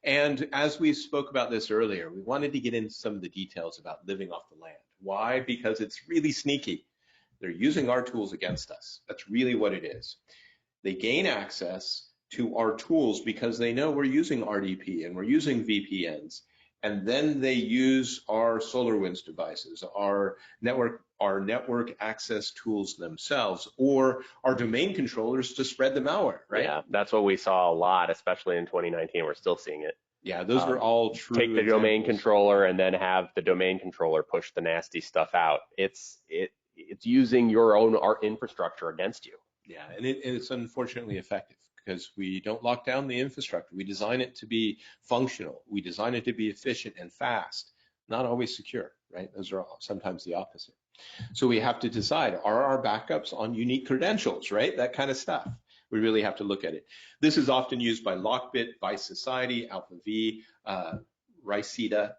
And as we spoke about this earlier, we wanted to get into some of the details about living off the land. Why? Because it's really sneaky. They're using our tools against us. That's really what it is. They gain access to our tools because they know we're using RDP and we're using VPNs. And then they use our SolarWinds devices, our network access tools themselves, or our domain controllers to spread the malware, right? Yeah, that's what we saw a lot, especially in 2019. We're still seeing it. Yeah, those are all true Take the domain examples. controller and then have the domain controller push the nasty stuff out. It's using your own art infrastructure against you. Yeah, and it's unfortunately effective because we don't lock down the infrastructure. We design it to be functional. We design it to be efficient and fast, not always secure, right? Those are sometimes the opposite. So we have to decide, are our backups on unique credentials, right? That kind of stuff. We really have to look at it. This is often used by Lockbit, Vice Society, Alpha V, Riceta,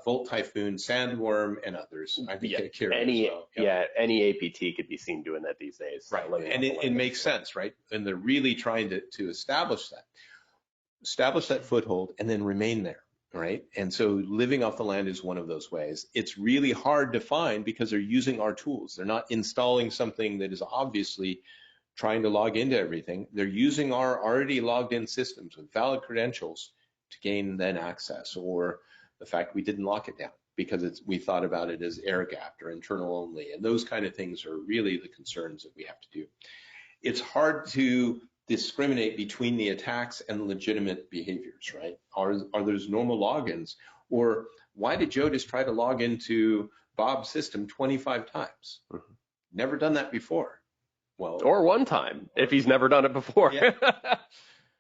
Volt Typhoon, Sandworm, and others. I think Akira as well. Any APT could be seen doing that these days. Right, and it makes sense, right? And they're really trying to establish that foothold, and then remain there, right? And so living off the land is one of those ways. It's really hard to find because they're using our tools. They're not installing something that is obviously trying to log into everything. They're using our already logged in systems with valid credentials to gain then access, or the fact we didn't lock it down because we thought about it as air gapped or internal only. And those kind of things are really the concerns that we have to do. It's hard to discriminate between the attacks and legitimate behaviors, right? Are those normal logins? Or why did Joe just try to log into Bob's system 25 times? Never done that before. Well, or one time if he's never done it before. Yeah.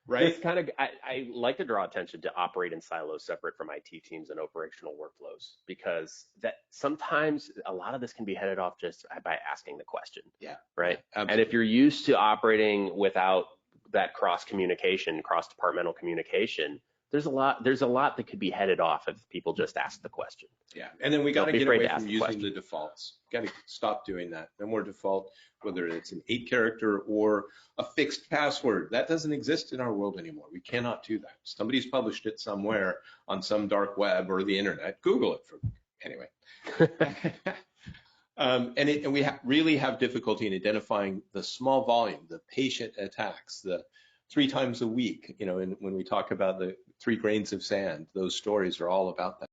Right. This kind of, I like to draw attention to operate in silos separate from IT teams and operational workflows, because that sometimes a lot of this can be headed off just by asking the question. Yeah. Right. Absolutely. And if you're used to operating without that cross communication, cross departmental communication, there's a lot that could be headed off if people just ask the question. Yeah, and then we got to get away from using the defaults. Got to stop doing that. No more default, whether it's an 8-character or a fixed password. That doesn't exist in our world anymore. We cannot do that. Somebody's published it somewhere on some dark web or the internet. Google it. Anyway. And we really have difficulty in identifying the small volume, the patient attacks, the 3 times a week, and when we talk about the 3 grains of sand, those stories are all about